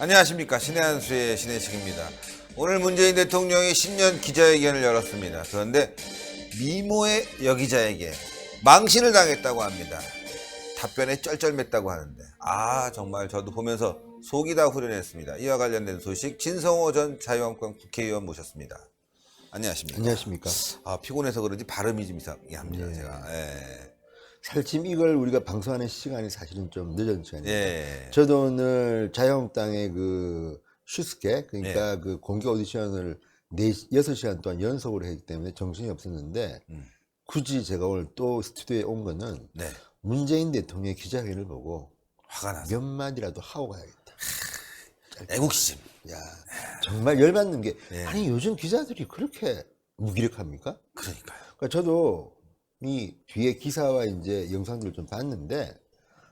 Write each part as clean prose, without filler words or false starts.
안녕하십니까. 신의 한수의 신혜식입니다. 오늘 문재인 대통령이 신년 기자회견을 열었습니다. 그런데 미모의 여기자에게 망신을 당했다고 합니다. 답변에 쩔쩔맸다고 하는데 정말 저도 보면서 속이 다 후련했습니다. 이와 관련된 소식 진성호 전 자유한국당 국회의원 모셨습니다. 안녕하십니까. 안녕하십니까. 피곤해서 그런지 발음이 좀 이상합니다. 예. 제가. 사실 이걸 우리가 방송하는 시간이 사실은 좀 늦은 시간입니다. 예. 저도 오늘 자유한국당의 그 슈스케, 그러니까 그 공개 오디션을 6시간 동안 연속으로 했기 때문에 정신이 없었는데 굳이 제가 오늘 또 스튜디오에 온 거는 네. 문재인 대통령의 기자회견을 보고 화가 나서. 몇 마디라도 하고 가야겠다. 애국심. 야, 정말 열받는 게 예. 아니 요즘 기자들이 그렇게 무기력합니까? 그러니까요. 그러니까 저도 이 뒤에 기사와 이제 영상들을 좀 봤는데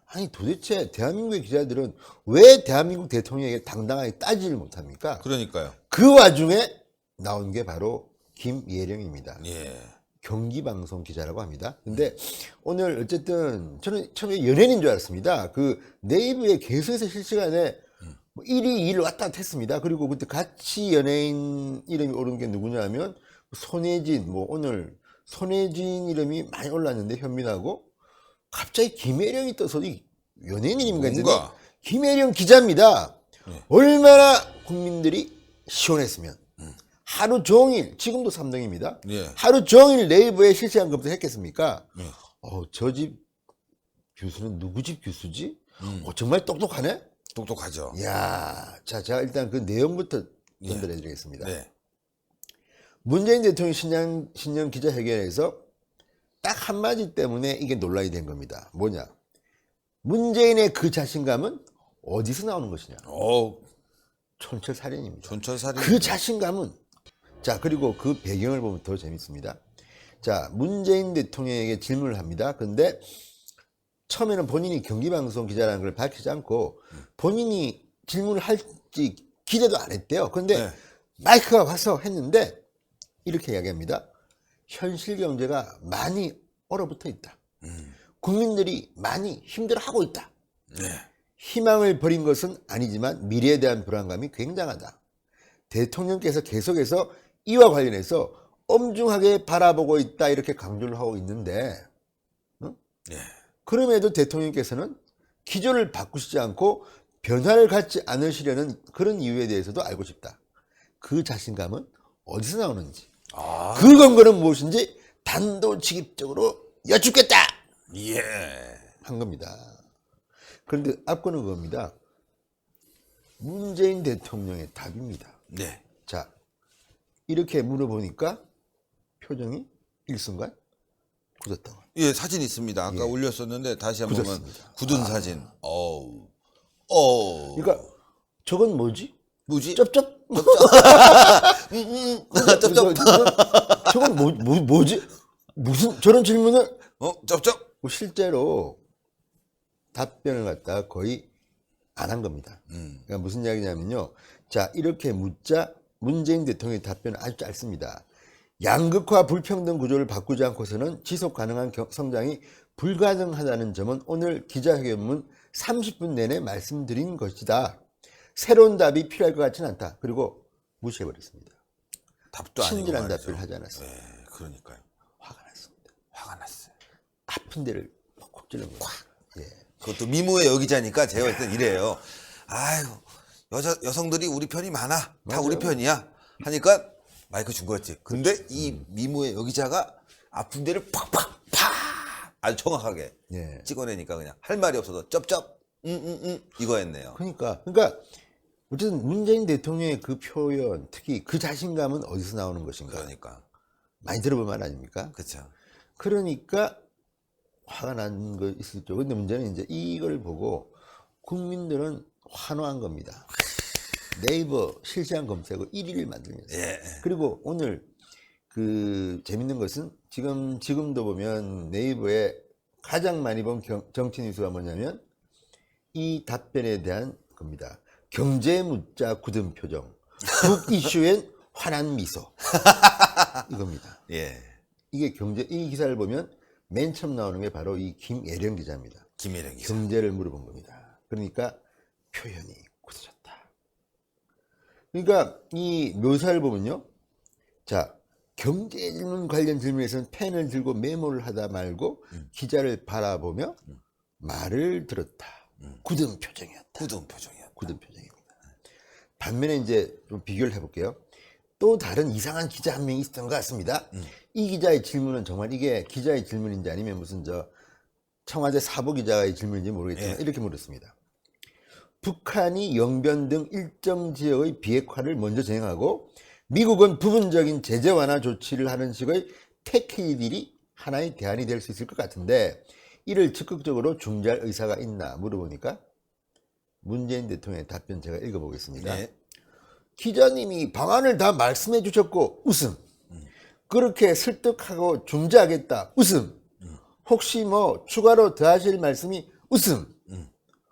아니 도대체 대한민국의 기자들은 왜 대한민국 대통령에게 당당하게 따지질 못합니까? 그러니까요. 그 와중에 나온 게 바로 김예령입니다. 예. 경기방송 기자라고 합니다. 근데 오늘 어쨌든 저는 처음에 연예인인 줄 알았습니다. 그 네이버에 계속해서 실시간에 뭐 1위, 2위를 왔다 갔다 했습니다. 그리고 그때 같이 연예인 이름이 오른 게 누구냐면 손예진, 뭐 오늘 손예진 이름이 많이 올랐는데 현민하고 갑자기 김혜령이 떠서 이 연예인 이름인가 했는데 뭔가. 김혜령 기자입니다. 얼마나 국민들이 시원했으면 하루 종일 지금도 3등입니다. 예. 하루 종일 네이버에 실시간 검색했겠습니까? 예. 저 집 교수는 누구 집 교수지? 정말 똑똑하네? 똑똑하죠. 이야, 자, 제가 일단 그 내용부터 전달해 드리겠습니다. 네. 문재인 대통령 신년 기자회견에서 딱 한마디 때문에 이게 논란이 된 겁니다. 뭐냐? 문재인의 그 자신감은 어디서 나오는 것이냐? 촌철살인입니다. 촌철살인. 그 자신감은 자, 그리고 그 배경을 보면 더 재밌습니다. 자, 문재인 대통령에게 질문을 합니다. 근데 처음에는 본인이 경기방송 기자라는 걸 밝히지 않고 본인이 질문을 할지 기대도 안 했대요. 근데 네. 마이크가 와서 했는데 이렇게 이야기합니다. 현실 경제가 많이 얼어붙어 있다. 국민들이 많이 힘들어하고 있다. 네. 희망을 버린 것은 아니지만 미래에 대한 불안감이 굉장하다. 대통령께서 계속해서 이와 관련해서 엄중하게 바라보고 있다 이렇게 강조를 하고 있는데 네. 그럼에도 대통령께서는 기조를 바꾸시지 않고 변화를 갖지 않으시려는 그런 이유에 대해서도 알고 싶다. 그 자신감은 어디서 나오는지 그 근거는 무엇인지 단도직입적으로 여쭙겠다 예. 한 겁니다. 그런데 앞거는 그겁니다. 문재인 대통령의 답입니다. 네. 자, 이렇게 물어보니까 표정이 일순간 굳었다고. 예, 사진 있습니다. 아까 예. 올렸었는데 다시 한번 보면 굳었습니다. 굳은 사진. 그러니까 저건 뭐지? 뭐지? 쩝쩝? 쩝쩝. 저건 뭐지? 무슨 저런 질문을 쩝쩝. 실제로 답변을 갖다가 거의 안 한 겁니다. 그러니까 무슨 이야기냐면요. 자, 이렇게 묻자 문재인 대통령의 답변은 아주 짧습니다. 양극화 불평등 구조를 바꾸지 않고서는 지속 가능한 성장이 불가능하다는 점은 오늘 기자회견문 30분 내내 말씀드린 것이다. 새로운 답이 필요할 것 같지는 않다. 그리고 무시해버렸습니다. 답도 아니고 친절한 말이죠. 답변을 하지 않았습니다. 네, 그러니까요. 화가 났습니다. 화가 났어요. 아픈 데를 콕 찔른 거예요. 예. 그것도 미모의 여기자니까 제가 볼 땐 이래요. 아유, 여성들이 우리 편이 많아. 다 맞아요. 우리 편이야. 하니까 마이크 준 거였지. 근데 이 미모의 여기자가 아픈 데를 팍팍 아주 정확하게 예. 찍어내니까 그냥 할 말이 없어서 쩝쩝 이거 했네요. 그러니까 어쨌든 문재인 대통령의 그 표현, 특히 그 자신감은 어디서 나오는 것인가? 그러니까. 많이 들어볼 말 아닙니까? 그렇죠. 그러니까 화가 난 거 있었죠. 근데 문제는 이제 이걸 보고 국민들은 환호한 겁니다. 네이버 실시간 검색어 1위를 만들면서. 예. 그리고 오늘 그 재밌는 것은 지금도 보면 네이버에 가장 많이 본 정치 뉴스가 뭐냐면 이 답변에 대한 겁니다. 경제 묻자 굳은 표정, 국 이슈엔 환한 미소 이겁니다. 예. 이게 이 기사를 보면 맨 처음 나오는 게 바로 이 김예령 기자입니다. 김혜령 기자. 경제를 물어본 겁니다. 그러니까 표현이 굳어졌다. 그러니까 이 묘사를 보면요. 자, 경제 질문 관련 질문에서는 펜을 들고 메모를 하다 말고 기자를 바라보며 말을 들었다. 굳은 표정이었다. 굳은 표정이야. 굳은 표정입니다. 반면에 이제 좀 비교를 해볼게요. 또 다른 이상한 기자 한 명이 있었던 것 같습니다. 이 기자의 질문은 정말 이게 기자의 질문인지 아니면 무슨 저 청와대 사보 기자의 질문인지 모르겠지만 예. 이렇게 물었습니다. 북한이 영변 등 일정 지역의 비핵화를 먼저 진행하고 미국은 부분적인 제재 완화 조치를 하는 식의 태클들이 하나의 대안이 될 수 있을 것 같은데 이를 적극적으로 중재할 의사가 있나 물어보니까 문재인 대통령의 답변 제가 읽어보겠습니다. 네. 기자님이 방안을 다 말씀해 주셨고 웃음. 그렇게 설득하고 중재하겠다. 웃음. 혹시 뭐 추가로 더 하실 말씀이 웃음.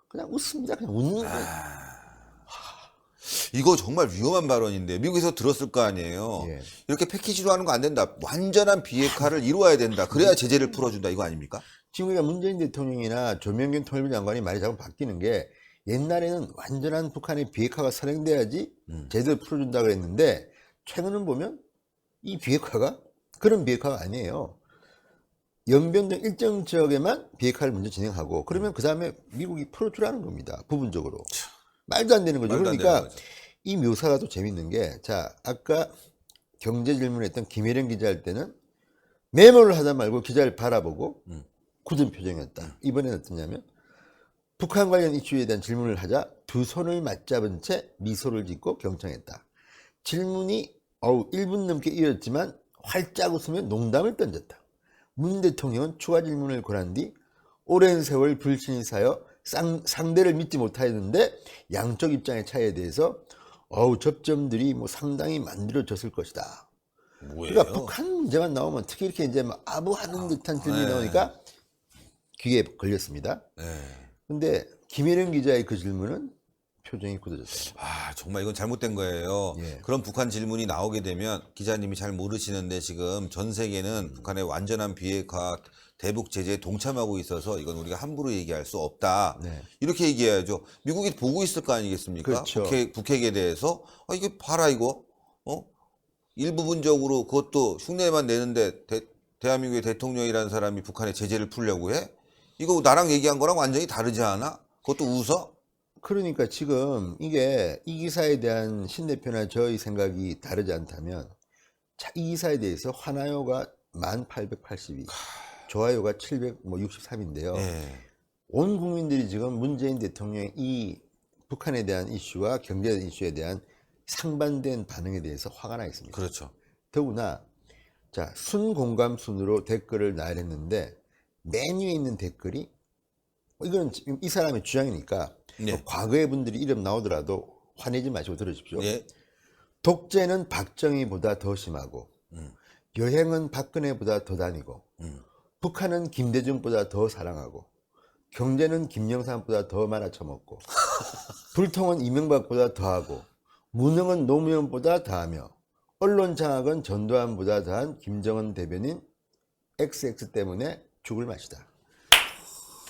그냥 웃습니다. 그냥 웃는 거예요. 이거 정말 위험한 발언인데 미국에서 들었을 거 아니에요. 예. 이렇게 패키지로 하는 거 안 된다. 완전한 비핵화를 이루어야 된다. 그래야 제재를 풀어준다. 이거 아닙니까? 지금 우리가 문재인 대통령이나 조명균 통일부 장관이 말이 자꾸 바뀌는 게 옛날에는 완전한 북한의 비핵화가 선행돼야지 제대로 풀어준다 그랬는데 최근은 보면 이 비핵화가 그런 비핵화가 아니에요. 연변 등 일정 지역에만 비핵화를 먼저 진행하고 그러면 그 다음에 미국이 풀어주라는 겁니다. 부분적으로. 말도 안 되는 거죠. 말도 안 그러니까 되는 거죠. 이 묘사가 또 재밌는 게 자 아까 경제 질문했던 김혜령 기자 할 때는 메모를 하다 말고 기자를 바라보고 굳은 표정이었다. 이번에는 어떠냐면 북한 관련 이슈에 대한 질문을 하자 두 손을 맞잡은 채 미소를 짓고 경청했다. 질문이 1분 넘게 이었지만 활짝 웃으며 농담을 던졌다. 문 대통령은 추가 질문을 권한 뒤 오랜 세월 불신이 쌓여 상대를 믿지 못하였는데 양쪽 입장의 차이에 대해서 접점들이 뭐 상당히 만들어졌을 것이다. 뭐예요? 그러니까 북한 문제만 나오면 특히 이렇게 이제 막 아부하는 듯한 질문이 나오니까 귀에 걸렸습니다. 네. 근데 김혜령 기자의 그 질문은 표정이 굳어졌어요. 아, 정말 이건 잘못된 거예요. 예. 그런 북한 질문이 나오게 되면 기자님이 잘 모르시는데 지금 전 세계는 북한의 완전한 비핵화 대북 제재에 동참하고 있어서 이건 우리가 함부로 얘기할 수 없다. 네. 이렇게 얘기해야죠. 미국이 보고 있을 거 아니겠습니까? 그렇죠. 북핵에 대해서 이게 봐라 이거. 일부분적으로 그것도 흉내만 내는데 대한민국의 대통령이라는 사람이 북한의 제재를 풀려고 해? 이거 나랑 얘기한 거랑 완전히 다르지 않아? 그것도 웃어? 그러니까 지금 이게 이 기사에 대한 신 대표나 저의 생각이 다르지 않다면 이 기사에 대해서 화나요가 1882, 좋아요가 763인데요. 예. 온 국민들이 지금 문재인 대통령의 이 북한에 대한 이슈와 경제 이슈에 대한 상반된 반응에 대해서 화가 나 있습니다. 그렇죠. 더구나 자 순공감 순으로 댓글을 나열했는데 맨 위에 있는 댓글이 이건 지금 이 사람의 주장이니까 네. 과거의 분들이 이름 나오더라도 화내지 마시고 들으십시오. 예. 독재는 박정희보다 더 심하고 여행은 박근혜보다 더 다니고 북한은 김대중보다 더 사랑하고 경제는 김영삼보다 더 말아쳐먹고 불통은 이명박보다 더하고 무능은 노무현보다 더하며 언론 장악은 전두환보다 더한 김정은 대변인 XX 때문에 죽을 맛이다.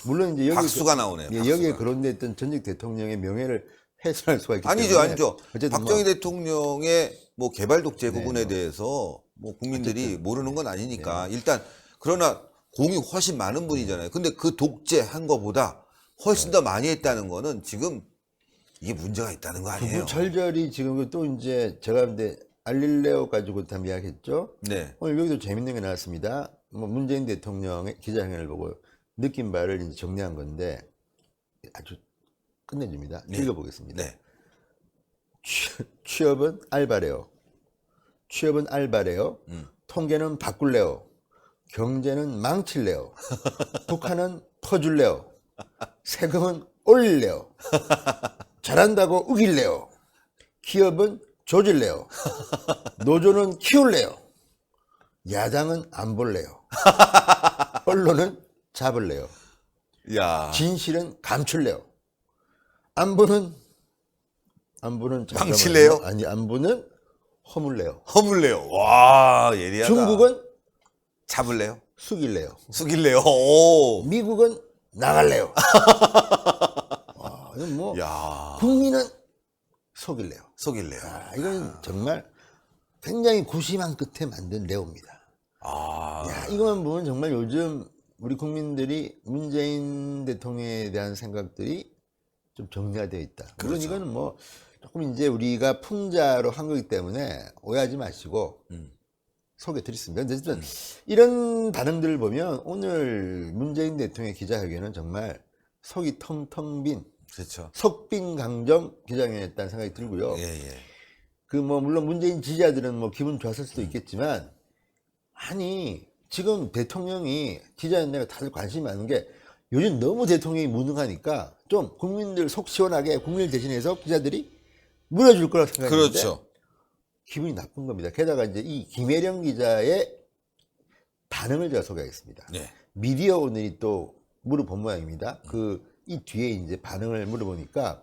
물론 이제 여기 박수가 나오네요. 예, 박수가. 여기에 거론됐던 전직 대통령의 명예를 훼손할 수가 있기 아니죠, 때문에 아니죠. 어쨌든 박정희 뭐, 대통령의 뭐 개발 독재 부분에 뭐. 대해서 뭐 국민들이 어쨌든, 모르는 건 아니니까 일단 그러나 공이 훨씬 많은 분이잖아요. 근데 그 독재한 거보다 훨씬 더 많이 했다는 거는 지금 이게 문제가 있다는 거 아니에요? 절절히 지금 또 이제 제가 근데 알릴레오 가지고 다 이야기했죠. 네. 오늘 여기도 재밌는 게 나왔습니다. 뭐 문재인 대통령의 기자회견을 보고 느낀 바를 이제 정리한 건데 아주 끝내줍니다. 네. 읽어보겠습니다. 네. 취업은 알바래요. 취업은 알바래요. 통계는 바꿀래요. 경제는 망칠래요. 북한은 퍼줄래요. 세금은 올릴래요. 잘한다고 우길래요. 기업은 조질래요. 노조는 키울래요. 야당은 안 볼래요. 언론은 잡을래요. 야. 진실은 감출래요. 안보는 잠깐만요. 망칠래요? 아니 안보는 허물래요. 허물래요. 와, 예리하다. 중국은 잡을래요? 숙일래요. 숙일래요? 오. 미국은 나갈래요. 와, 이건 뭐 야. 국민은 속일래요. 속일래요. 이건 정말 굉장히 구심한 끝에 만든 레오입니다. 야, 이것만 보면 정말 요즘 우리 국민들이 문재인 대통령에 대한 생각들이 좀 정리가 되어 있다. 물론 그렇죠. 이거는 뭐 조금 이제 우리가 풍자로 한 거기 때문에 오해하지 마시고 소개 드리겠습니다. 어쨌든 이런 반응들을 보면 오늘 문재인 대통령의 기자회견은 정말 속이 텅텅 빈 그렇죠. 속빈 강정 기자회견이었다는 생각이 들고요. 예. 그 뭐 물론 문재인 지지자들은 뭐 기분 좋았을 수도 있겠지만 아니 지금 대통령이 기자회견에 다들 관심이 많은 게 요즘 너무 대통령이 무능하니까 좀 국민들 속 시원하게 국민을 대신해서 기자들이 물어줄 거라고 생각했는데 그렇죠. 기분이 나쁜 겁니다. 게다가 이제 이 김혜령 기자의 반응을 제가 소개하겠습니다. 네. 미디어 오늘이 또 물어본 모양입니다. 이 뒤에 이제 반응을 물어보니까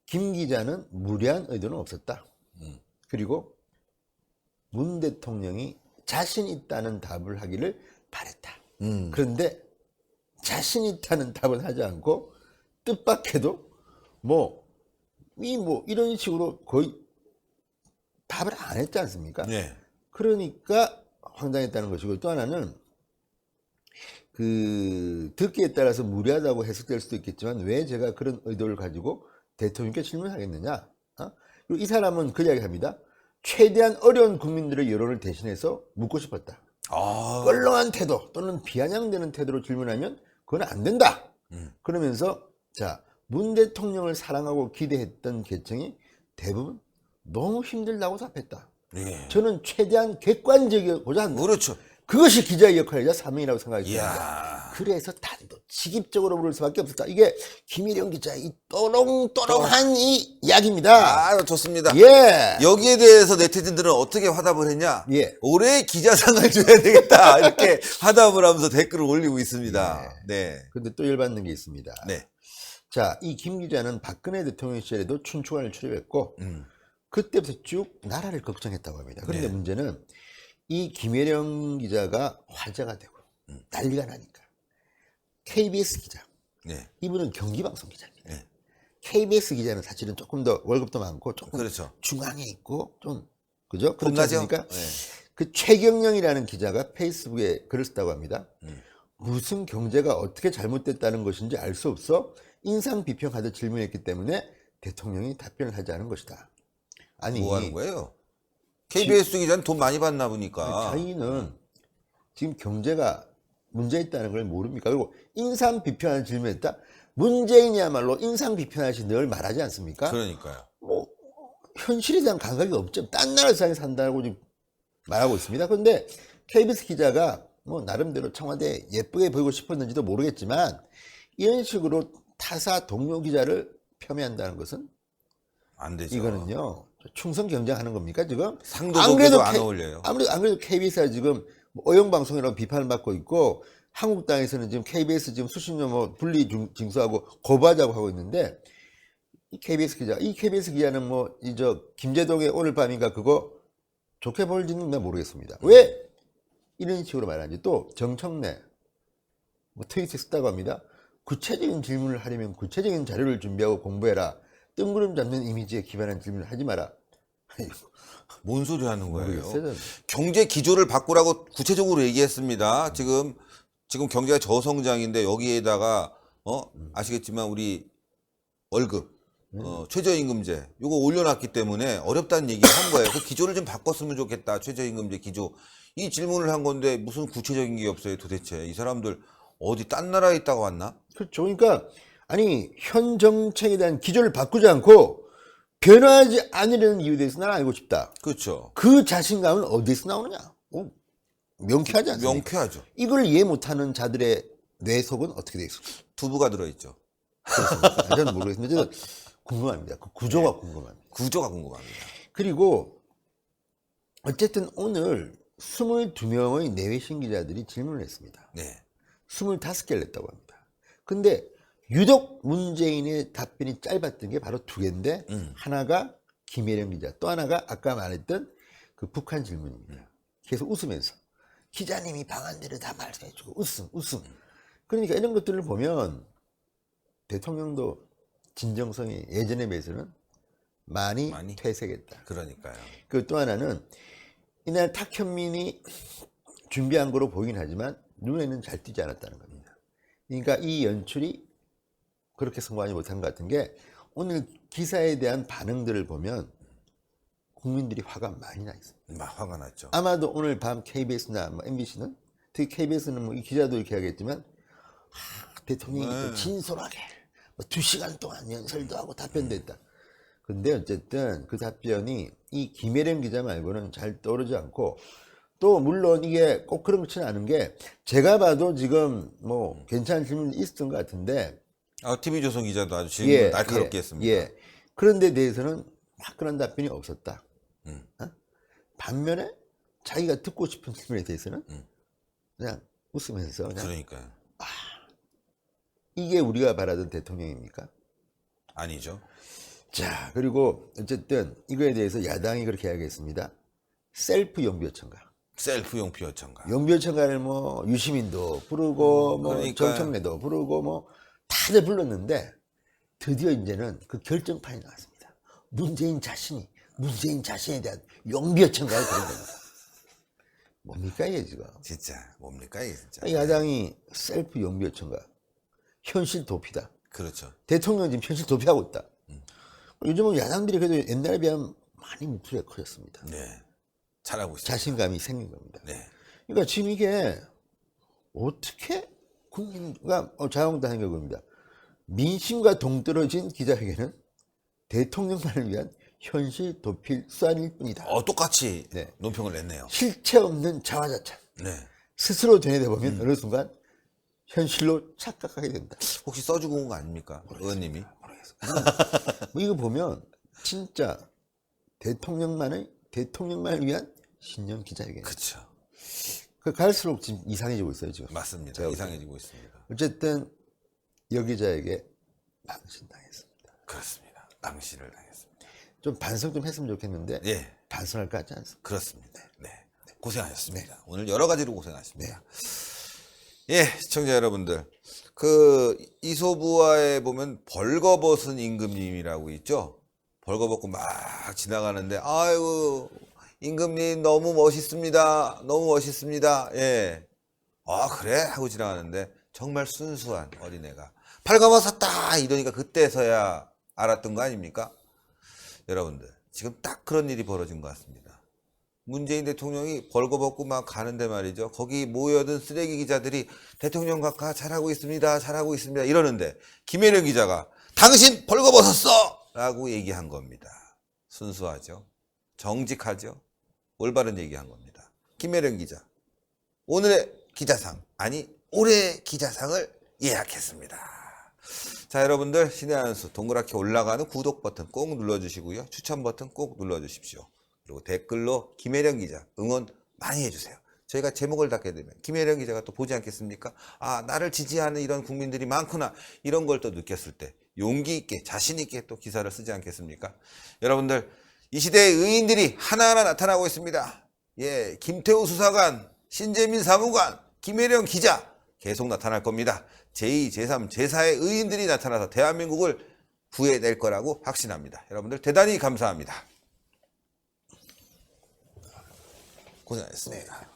김 기자는 무리한 의도는 없었다. 그리고 문 대통령이 자신 있다는 답을 하기를 바랬다. 그런데 자신 있다는 답은 하지 않고 뜻밖에도 이런 식으로 거의 답을 안 했지 않습니까? 네. 그러니까 황당했다는 것이고 또 하나는 그 듣기에 따라서 무리하다고 해석될 수도 있겠지만 왜 제가 그런 의도를 가지고 대통령께 질문하겠느냐? 그리고 이 사람은 그 이야기합니다. 최대한 어려운 국민들의 여론을 대신해서 묻고 싶었다. 껄렁한 태도 또는 비아냥대는 태도로 질문하면 그건 안 된다. 그러면서 자, 문 대통령을 사랑하고 기대했던 계층이 대부분 너무 힘들다고 답했다. 예. 저는 최대한 객관적이고자 한다. 그렇죠. 그것이 기자의 역할이자 사명이라고 생각이 듭니다. 이야. 그래서 단도직입적으로 물을 수밖에 없었다. 이게 김일영 기자의 이 또롱또롱한 이 이야기입니다. 좋습니다. 예. 여기에 대해서 네티즌들은 어떻게 화답을 했냐? 예. 올해 기자상을 줘야 되겠다. 이렇게 화답을 하면서 댓글을 올리고 있습니다. 네. 근데 또 열받는 게 있습니다. 네. 자, 이 김 기자는 박근혜 대통령 시절에도 춘추관을 출입했고 그때부터 쭉 나라를 걱정했다고 합니다. 그런데 네. 문제는 이 김혜령 기자가 화제가 되고 난리가 나니까 KBS 기자, 네. 이분은 경기방송 기자입니다. 네. KBS 기자는 사실은 조금 더 월급도 많고 조금 그렇죠. 중앙에 있고 좀 그죠? 그렇지 봄나죠? 않습니까? 네. 그 최경영이라는 기자가 페이스북에 글을 썼다고 합니다. 무슨 경제가 어떻게 잘못됐다는 것인지 알 수 없어 인상 비평하듯 질문했기 때문에 대통령이 답변을 하지 않은 것이다. 아니 뭐 하는 거예요? KBS 기자는 돈 많이 받나 보니까. 자기는 지금 경제가 문제 있다는 걸 모릅니까? 그리고 인상 비평하는 질문했다. 문재인이야말로 인상 비평하시 늘 말하지 않습니까? 그러니까요. 뭐 현실에 대한 감각이 없죠. 딴 나라 세상에 산다고 지금 말하고 있습니다. 그런데 KBS 기자가 뭐 나름대로 청와대 예쁘게 보이고 싶었는지도 모르겠지만 이런 식으로 타사 동료 기자를 폄훼한다는 것은 안 되죠. 이거는요 충성 경쟁하는 겁니까 지금? 상도 거기도 안 어울려요. 안 그래도 KBS가 지금 어용 방송이라고 비판을 받고 있고 한국당에서는 지금 KBS 지금 수십 년 뭐 분리 징수하고 거부하자고 하고 있는데 이 KBS 기자는 뭐 이 저 김재동의 오늘 밤인가 그거 좋게 볼지는 난 모르겠습니다. 왜 이런 식으로 말하는지. 또 정청래 뭐 트윗에 썼다고 합니다. 구체적인 질문을 하려면 구체적인 자료를 준비하고 공부해라. 뜬구름 잡는 이미지에 기반한 질문을 하지 마라. 뭔 소리 하는 거예요? 모르겠어요. 경제 기조를 바꾸라고 구체적으로 얘기했습니다. 지금 경제가 저성장인데 여기에다가 아시겠지만 우리 월급 최저임금제 요거 올려놨기 때문에 어렵다는 얘기를 한 거예요. 그 기조를 좀 바꿨으면 좋겠다. 최저임금제 기조. 이 질문을 한 건데 무슨 구체적인 게 없어요 도대체. 이 사람들 어디 딴 나라에 있다가 왔나? 그렇죠. 그러니까 아니 현 정책에 대한 기조를 바꾸지 않고 변하지 않으려는 이유에 대해서 나는 알고 싶다. 그렇죠. 그 자신감은 어디서 나오느냐? 명쾌하지 않습니까? 명쾌하죠. 이걸 이해 못하는 자들의 뇌 속은 어떻게 되어 있을까? 두부가 들어있죠. 그렇습니까? 저는 모르겠는데 저는 궁금합니다. 그 구조가 궁금합니다. 구조가 궁금합니다. 그리고 어쨌든 오늘 22명의 내외신 기자들이 질문을 했습니다. 네. 25개를 냈다고 합니다. 근데 유독 문재인의 답변이 짧았던 게 바로 두 개인데 하나가 김혜령 기자, 또 하나가 아까 말했던 그 북한 질문입니다. 계속 웃으면서 기자님이 방안대로 다 말씀해주고 웃음. 그러니까 이런 것들을 보면 대통령도 진정성이 예전에 비해서는 많이 퇴색했다. 그러니까요. 그 또 하나는 이날 탁현민이 준비한 거로 보이긴 하지만 눈에는 잘 띄지 않았다는 겁니다. 그러니까 이 연출이 그렇게 성공하지 못한 것 같은 게 오늘 기사에 대한 반응들을 보면 국민들이 화가 많이 나 있습니다. 막 화가 났죠. 아마도 오늘 밤 KBS나 뭐 MBC는 특히 KBS는 뭐 이 기자도 이렇게 하겠지만 대통령이 또 진솔하게 뭐 2시간 동안 연설도 하고 답변도 했다. 근데 어쨌든 그 답변이 이 김혜령 기자 말고는 잘 떠오르지 않고 또 물론 이게 꼭 그렇지는 않은 게 제가 봐도 지금 뭐 괜찮은 질문이 있었던 것 같은데 TV조선 기자도 아주 질문을 날카롭게 했습니다. 예. 그런 데 대해서는 화끈한 답변이 없었다. 어? 반면에 자기가 듣고 싶은 질문에 대해서는 그냥 웃으면서 그냥 그러니까요. 이게 우리가 바라던 대통령입니까? 아니죠. 자, 그리고 어쨌든 이거에 대해서 야당이 그렇게 이야기했습니다. 셀프 용비어천가. 셀프 용피 요청가. 용비어천가를 뭐 유시민도 부르고 뭐 그러니까요. 정청래도 부르고 뭐 다들 불렀는데 드디어 이제는 그 결정판이 나왔습니다. 문재인 자신에 대한 용비어천가를 부른 겁니다. 뭡니까 이게 지금? 진짜 뭡니까 이게 진짜. 야당이 셀프 용비어천가. 현실 도피다. 그렇죠. 대통령 지금 현실 도피하고 있다. 요즘은 야당들이 그래도 옛날에 비하면 많이 목소리가 커졌습니다. 네. 잘하고 있습니다. 자신감이 생긴 겁니다. 네. 그러니까 지금 이게 어떻게 국민과 자유한국당 겁니다. 민심과 동떨어진 기자회견은 대통령만을 위한 현실 도필 수단일 뿐이다. 똑같이 네. 논평을 냈네요. 실체 없는 자화자찬. 네. 스스로 되뇌다 보면 어느 순간 현실로 착각하게 된다. 혹시 써주고 온 거 아닙니까? 의원님이? 뭐 이거 보면 진짜 대통령만을 위한 신년 기자회견. 그렇죠. 그 갈수록 지금 이상해지고 있어요 지금. 맞습니다. 제가 이상해지고 있습니다. 어쨌든 여기자에게 망신당했습니다. 그렇습니다. 낭시를 당했습니다. 좀 반성 좀 했으면 좋겠는데 예. 반성할 것 같지 않습니다. 그렇습니다. 네. 고생하셨습니다. 오늘 여러 가지로 고생하십니다. 예, 시청자 여러분들. 그 이소부화에 보면 벌거벗은 임금님이라고 있죠. 벌거벗고 막 지나가는데 아유 임금님 너무 멋있습니다. 너무 멋있습니다. 예. 그래? 하고 지나가는데 정말 순수한 어린애가 벌거벗었다 이러니까 그때서야 알았던 거 아닙니까? 여러분들 지금 딱 그런 일이 벌어진 것 같습니다. 문재인 대통령이 벌거벗고 막 가는데 말이죠. 거기 모여든 쓰레기 기자들이 대통령 각하 잘하고 있습니다. 잘하고 있습니다. 이러는데 김혜령 기자가 당신 벌거벗었어! 라고 얘기한 겁니다. 순수하죠. 정직하죠. 올바른 얘기한 겁니다. 김혜령 기자. 오늘의 기자상, 아니 올해의 기자상을 예약했습니다. 자, 여러분들 신의 한수 동그랗게 올라가는 구독 버튼 꼭 눌러주시고요. 추천 버튼 꼭 눌러주십시오. 그리고 댓글로 김혜령 기자 응원 많이 해주세요. 저희가 제목을 닫게 되면 김혜령 기자가 또 보지 않겠습니까? 나를 지지하는 이런 국민들이 많구나. 이런 걸 또 느꼈을 때 용기 있게 자신 있게 또 기사를 쓰지 않겠습니까? 여러분들 이 시대의 의인들이 하나하나 나타나고 있습니다. 예, 김태우 수사관, 신재민 사무관, 김혜령 기자 계속 나타날 겁니다. 제2, 제3, 제4의 의인들이 나타나서 대한민국을 구해낼 거라고 확신합니다. 여러분들 대단히 감사합니다. 고생하셨습니다.